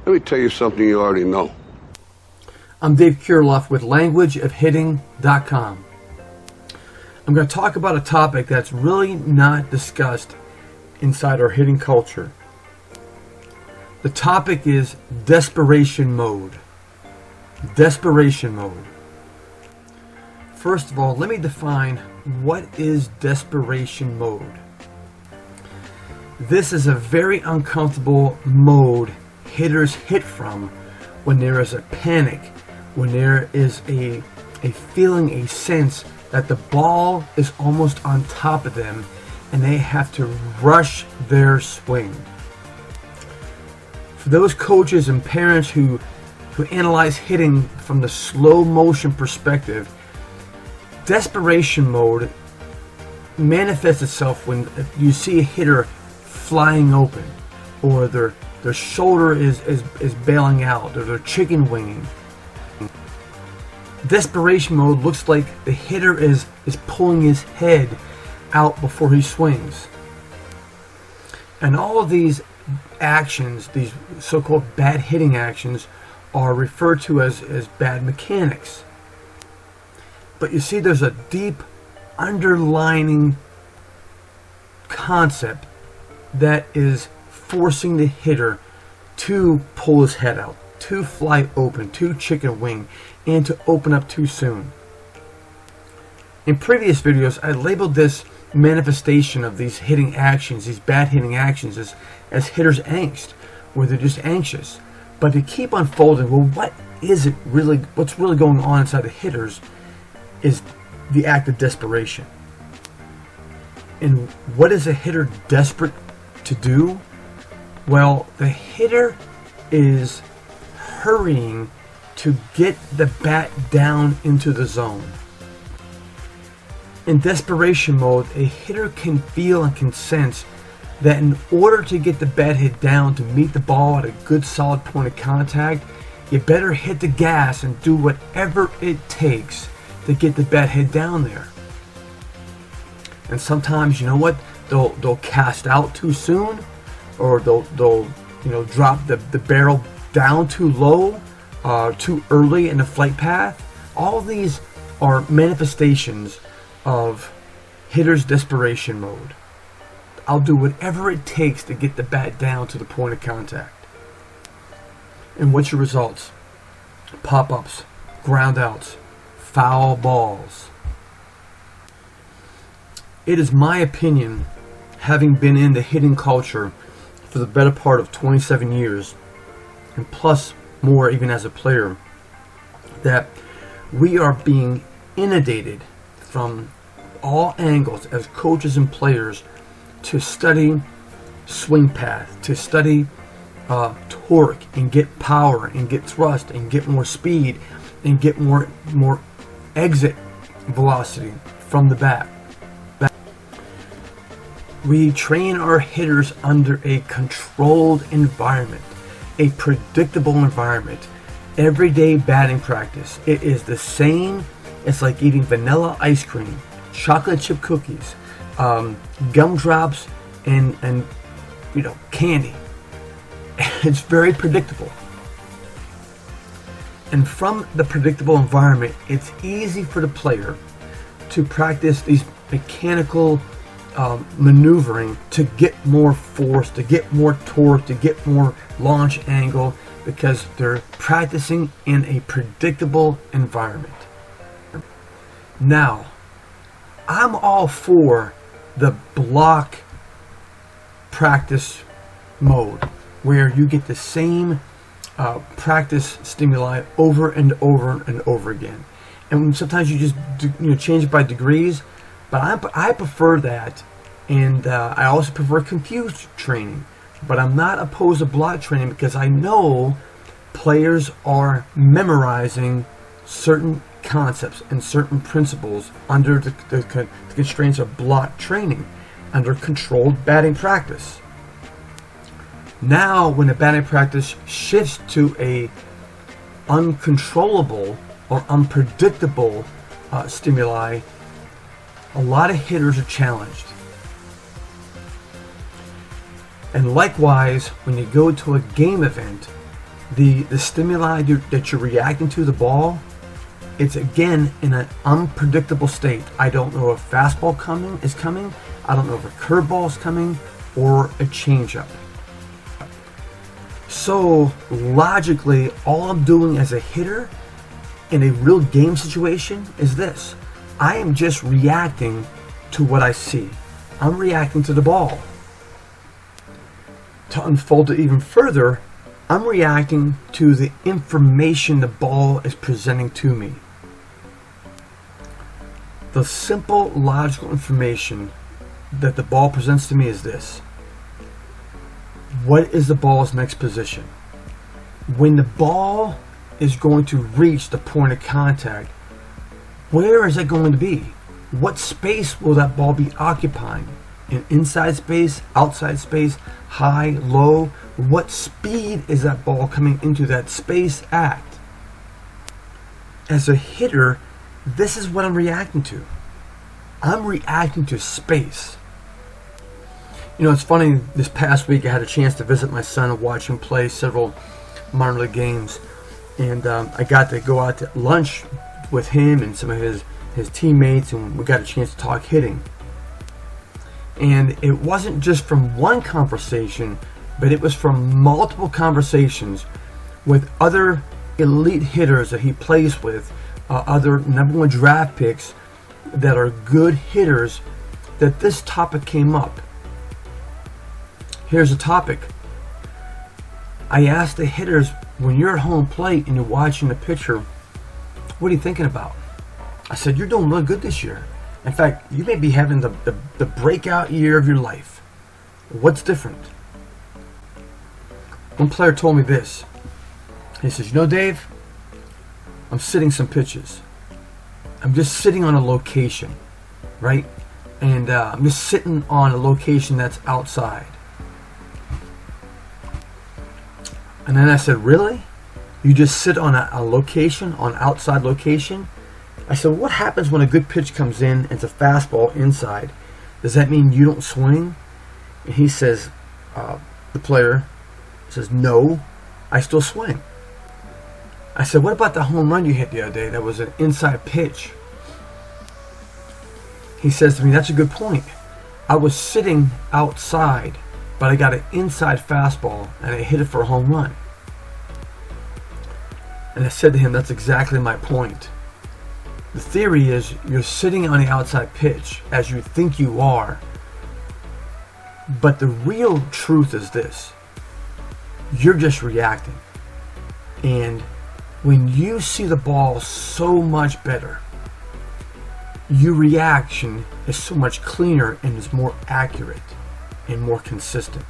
Let me tell you something you already know. I'm Dave Kirilloff with languageofhitting.com. I'm going to talk about a topic that's really not discussed inside our hitting culture. The topic is desperation mode. Desperation mode. First of all, let me define what is desperation mode. This is a very uncomfortable mode hitters hit from when there is a panic, when there is a feeling, a sense that the ball is almost on top of them and they have to rush their swing. For those coaches and parents who analyze hitting from the slow motion perspective, desperation mode manifests itself when you see a hitter flying open, or their shoulder is bailing out, or they're chicken winging. Desperation mode looks like the hitter is pulling his head out before he swings. And all of these actions, these so-called bad hitting actions, are referred to as bad mechanics. But you see, there's a deep underlining concept that is forcing the hitter to pull his head out, to fly open, to chicken wing, and to open up too soon. In previous videos, I labeled this manifestation of these hitting actions, these bad hitting actions, as hitters' angst, where they're just anxious. But they keep unfolding. Well, what is it really? What's really going on inside the hitters is the act of desperation. And what is a hitter desperate to do? Well, the hitter is hurrying to get the bat down into the zone. In desperation mode, a hitter can feel and can sense that in order to get the bat hit down to meet the ball at a good solid point of contact, you better hit the gas and do whatever it takes to get the bat hit down there. And sometimes, you know what, they'll cast out too soon, or they'll drop the barrel down too low, too early in the flight path. All of these are manifestations of hitter's desperation mode. I'll do whatever it takes to get the bat down to the point of contact. And what's your results? Pop-ups, ground outs, foul balls. It is my opinion, having been in the hitting culture for the better part of 27 years, and plus more even as a player, that we are being inundated from all angles as coaches and players to study swing path, to study torque, and get power, and get thrust, and get more speed, and get more exit velocity from the bat. We train our hitters under a controlled environment, a predictable environment. Everyday batting practice. It is the same. It's like eating vanilla ice cream, chocolate chip cookies, gumdrops, and candy. It's very predictable. And from the predictable environment, it's easy for the player to practice these mechanical maneuvering to get more force, to get more torque, to get more launch angle, because they're practicing in a predictable environment. Now, I'm all for the block practice mode, where you get the same practice stimuli over and over and over again. And sometimes you just change it by degrees, but I prefer that, and I also prefer confused training. But I'm not opposed to block training, because I know players are memorizing certain concepts and certain principles under the constraints of block training, under controlled batting practice. Now, when the batting practice shifts to a uncontrollable or unpredictable stimuli, a lot of hitters are challenged. And likewise, when you go to a game event The stimuli that you're reacting to, the ball, it's again in an unpredictable state. I don't know if fastball is coming. I don't know if a curveball is coming or a changeup. So logically, all I'm doing as a hitter in a real game situation is this. I am just reacting to what I see. I'm reacting to the ball. To unfold it even further, I'm reacting to the information the ball is presenting to me. The simple logical information that the ball presents to me is this. What is the ball's next position? When the ball is going to reach the point of contact, where is it going to be? What space will that ball be occupying? An inside space, outside space, high, low? What speed is that ball coming into that space at? As a hitter, this is what I'm reacting to. I'm reacting to space. You know, it's funny, this past week I had a chance to visit my son and watch him play several minor league games. And I got to go out to lunch with him and some of his teammates, and we got a chance to talk hitting. And it wasn't just from one conversation, but it was from multiple conversations with other elite hitters that he plays with, other #1 draft picks that are good hitters, that this topic came up. Here's the topic. I asked the hitters, when you're at home plate and you're watching the pitcher, what are you thinking about? I said, you're doing really good this year. In fact, you may be having the breakout year of your life. What's different? One player told me this. He says, you know, Dave, I'm sitting some pitches. I'm just sitting on a location, right? And I'm just sitting on a location that's outside. And then I said, really? You just sit on a location, on outside location? I said, what happens when a good pitch comes in and it's a fastball inside? Does that mean you don't swing? And he says, the player says, no, I still swing. I said, what about the home run you hit the other day? That was an inside pitch. He says to me, that's a good point. I was sitting outside, but I got an inside fastball and I hit it for a home run. And I said to him, that's exactly my point. The theory is you're sitting on the outside pitch as you think you are. But the real truth is this. You're just reacting. And when you see the ball so much better, your reaction is so much cleaner and is more accurate and more consistent.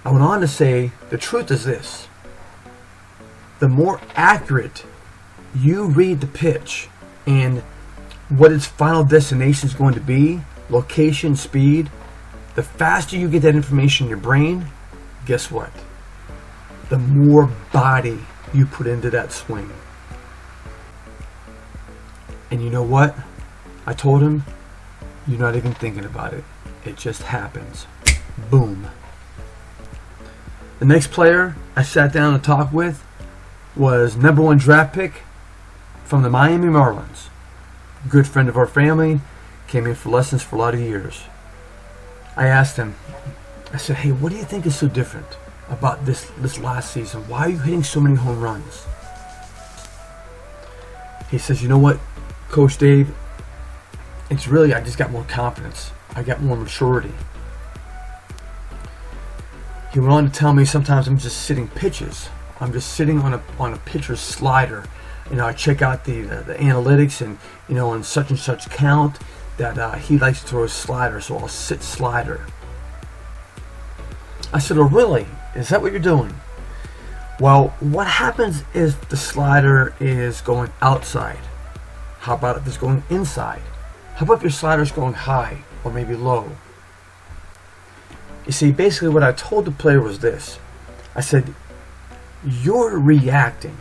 I went on to say, the truth is this. The more accurate you read the pitch and what its final destination is going to be, location, speed, the faster you get that information in your brain, guess what? The more body you put into that swing. And you know what? I told him, you're not even thinking about it. It just happens. Boom. The next player I sat down to talk with was #1 draft pick from the Miami Marlins. Good friend of our family, came in for lessons for a lot of years. I asked him, I said, hey, what do you think is so different about this last season? Why are you hitting so many home runs? He says, you know what, Coach Dave, it's really, I just got more confidence. I got more maturity. He went on to tell me sometimes I'm just sitting pitches. I'm just sitting on a pitcher's slider. You know, I check out the analytics and, you know, on such and such count that he likes to throw a slider, so I'll sit slider. I said, oh really? Is that what you're doing? Well, what happens if the slider is going outside? How about if it's going inside? How about if your slider is going high or maybe low? You see, basically what I told the player was this. I said, you're reacting.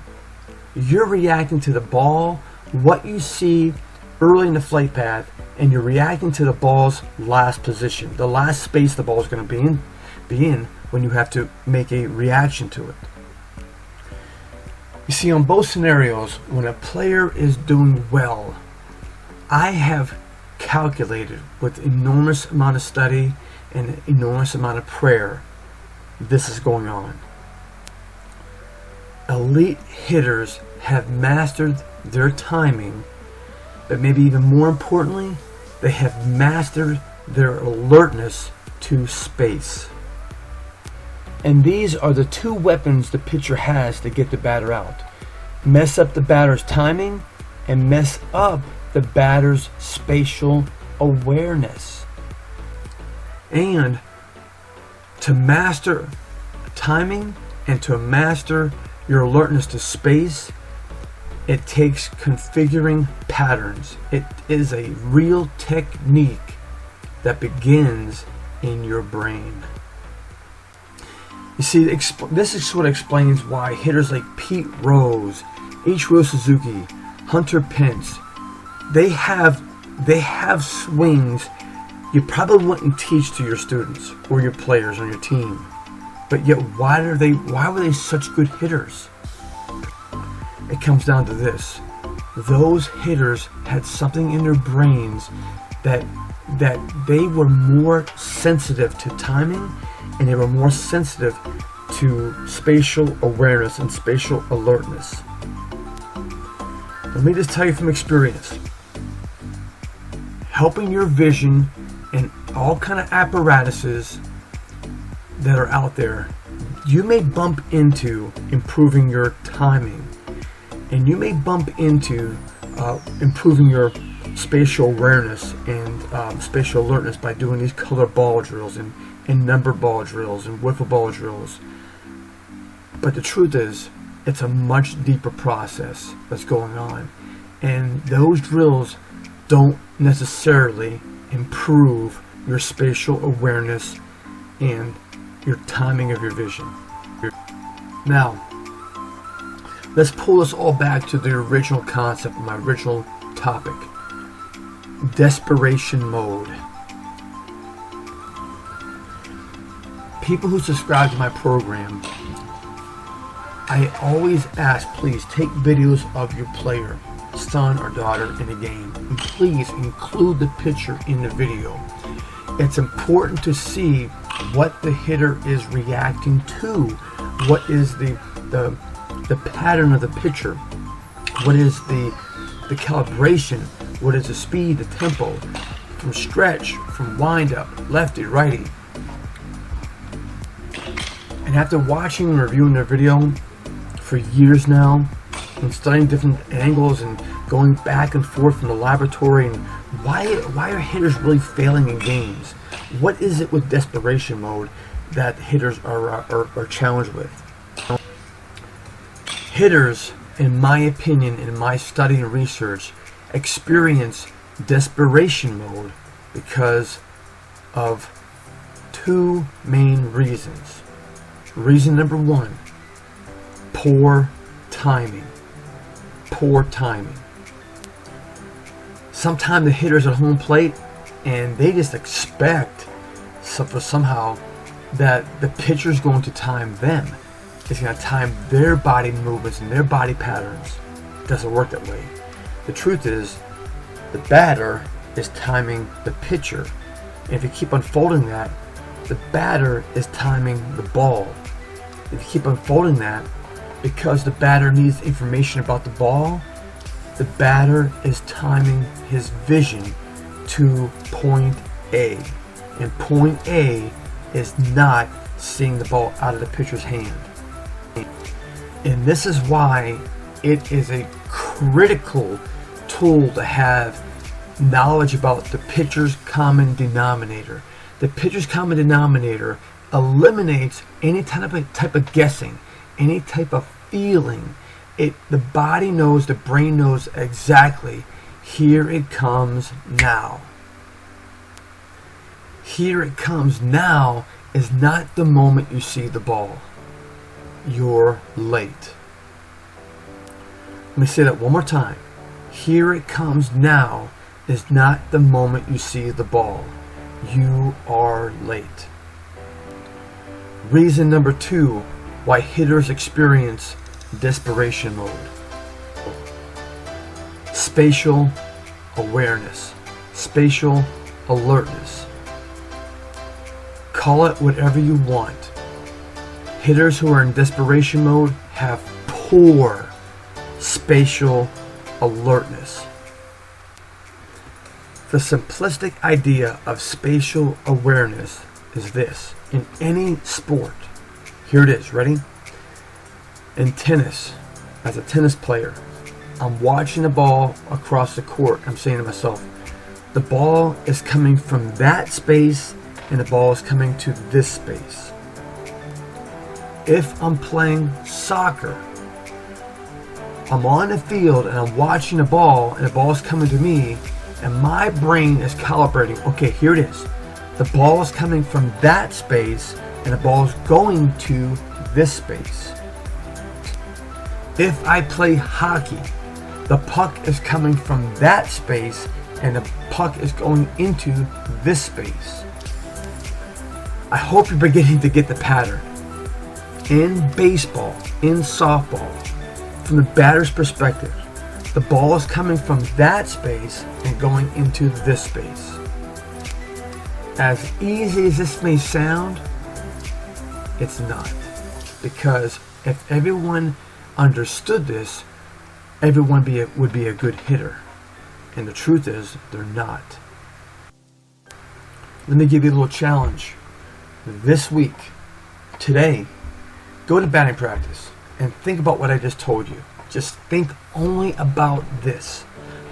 You're reacting to the ball, what you see early in the flight path, and you're reacting to the ball's last position, the last space the ball is going to be in when you have to make a reaction to it. You see, on both scenarios, when a player is doing well, I have calculated with enormous amount of study and enormous amount of prayer, this is going on. Elite hitters have mastered their timing, but maybe even more importantly, they have mastered their alertness to space. And these are the two weapons the pitcher has to get the batter out. Mess up the batter's timing and mess up the batter's spatial awareness. And to master timing and to master your alertness to space, it takes configuring patterns. It is a real technique that begins in your brain. You see, this is what explains why hitters like Pete Rose, Ichiro Suzuki, Hunter Pence, they have swings you probably wouldn't teach to your students or your players on your team. But yet, why were they such good hitters? It comes down to this. Those hitters had something in their brains that they were more sensitive to timing, and they were more sensitive to spatial awareness and spatial alertness. Let me just tell you from experience, helping your vision and all kind of apparatuses that are out there, you may bump into improving your timing, and you may bump into improving your spatial awareness and spatial alertness by doing these color ball drills and number ball drills and wiffle ball drills. But the truth is, it's a much deeper process that's going on, and those drills don't necessarily improve your spatial awareness and your timing of your vision. Now, let's pull this all back to the original concept, my original topic. Desperation mode. People who subscribe to my program, I always ask, please take videos of your player, son or daughter in the game, and please include the pitcher in the video. It's important to see what the hitter is reacting to, what is the pattern of the pitcher, what is the calibration, what is the speed, the tempo, from stretch, from wind up, lefty, righty. And after watching and reviewing their video for years now, and studying different angles and going back and forth in the laboratory, and why are hitters really failing in games? What is it with desperation mode that hitters are challenged with? Hitters, in my opinion, in my study and research, experience desperation mode because of two main reasons. Reason number one, poor timing. Poor timing. Sometimes the hitter's at home plate and they just expect somehow that the pitcher's going to time them. It's going to time their body movements and their body patterns. It doesn't work that way. The truth is, the batter is timing the pitcher. And if you keep unfolding that, the batter is timing the ball. If you keep unfolding that, because the batter needs information about the ball, the batter is timing his vision to point A. And point A is not seeing the ball out of the pitcher's hand. And this is why it is a critical tool to have knowledge about the pitcher's common denominator. The pitcher's common denominator eliminates any type of guessing, any type of feeling. The body knows, the brain knows exactly, here it comes now. Here it comes now is not the moment you see the ball. You're late. Let me say that one more time. Here it comes now is not the moment you see the ball. You are late. Reason number 2 why hitters experience desperation mode. Spatial awareness. Spatial alertness. Call it whatever you want. Hitters who are in desperation mode have poor spatial alertness. The simplistic idea of spatial awareness is this. In any sport, here it is, ready? In tennis, as a tennis player, I'm watching the ball across the court. I'm saying to myself, the ball is coming from that space and the ball is coming to this space. If I'm playing soccer, I'm on the field and I'm watching the ball and the ball is coming to me and my brain is calibrating. Okay, here it is. The ball is coming from that space and the ball is going to this space. If I play hockey, the puck is coming from that space and the puck is going into this space. I hope you're beginning to get the pattern. In baseball, in softball, from the batter's perspective, the ball is coming from that space and going into this space. As easy as this may sound, it's not. Because if everyone understood this, everyone would be a good hitter. And the truth is, they're not. Let me give you a little challenge. This week, today, go to batting practice and think about what I just told you. Just think only about this.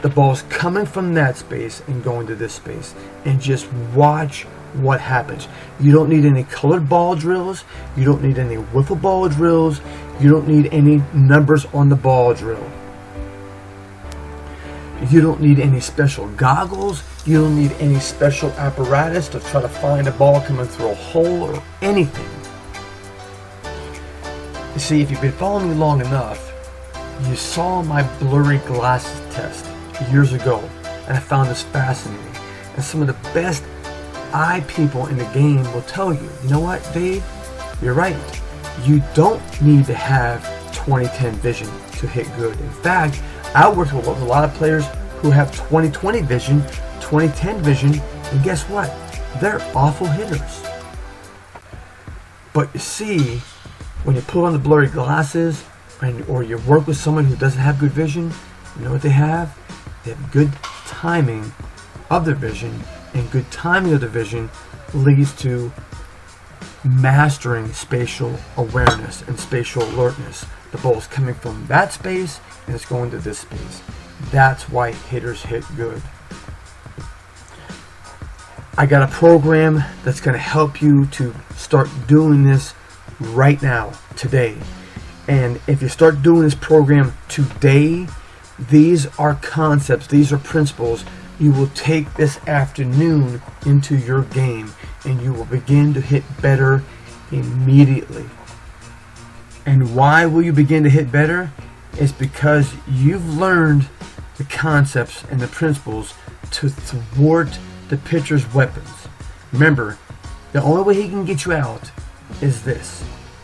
The ball's coming from that space and going to this space. And just watch what happens. You don't need any colored ball drills. You don't need any wiffle ball drills. You don't need any numbers on the ball drill. You don't need any special goggles. You don't need any special apparatus to try to find a ball coming through a hole or anything. You see, if you've been following me long enough, you saw my blurry glasses test years ago, and I found this fascinating. And some of the best eye people in the game will tell you, you know what, Dave? You're right. You don't need to have 20/10 vision to hit good. In fact, I worked with a lot of players who have 20/20 vision, 20/10 vision, and guess what? They're awful hitters. But you see, when you put on the blurry glasses, or you work with someone who doesn't have good vision, you know what they have? They have good timing of their vision, and good timing of the vision leads to mastering spatial awareness and spatial alertness. The ball is coming from that space and it's going to this space. That's why hitters hit good. I got a program that's going to help you to start doing this right now, today. And if you start doing this program today, these are concepts, these are principles you will take this afternoon into your game, and you will begin to hit better immediately. And why will you begin to hit better? It's because you've learned the concepts and the principles to thwart the pitcher's weapons. Remember, the only way he can get you out is this.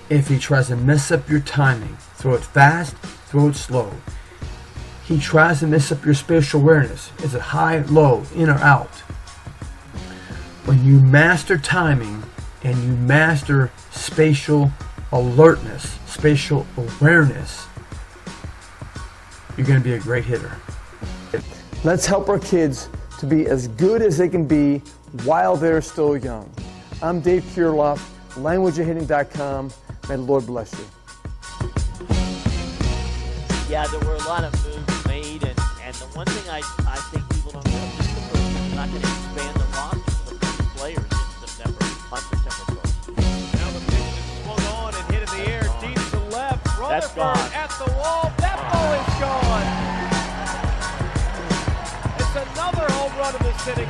If he tries to mess up your timing, throw it fast, throw it slow. He tries to mess up your spatial awareness. Is it high, low, in or out? When you master timing and you master spatial alertness, spatial awareness, you're going to be a great hitter. Let's help our kids to be as good as they can be while they're still young. I'm Dave Kirilloff, languageofhitting.com. May the Lord bless you. Yeah, there were a lot of moves made, and the one thing I think people don't realize is the coach is not going to expand the roster of these players in September, on September 1st. Now the pitch is swung on and hit in the air, deep to left. That's Rutherford gone. at the wall. That ball is gone. It's another home run of this inning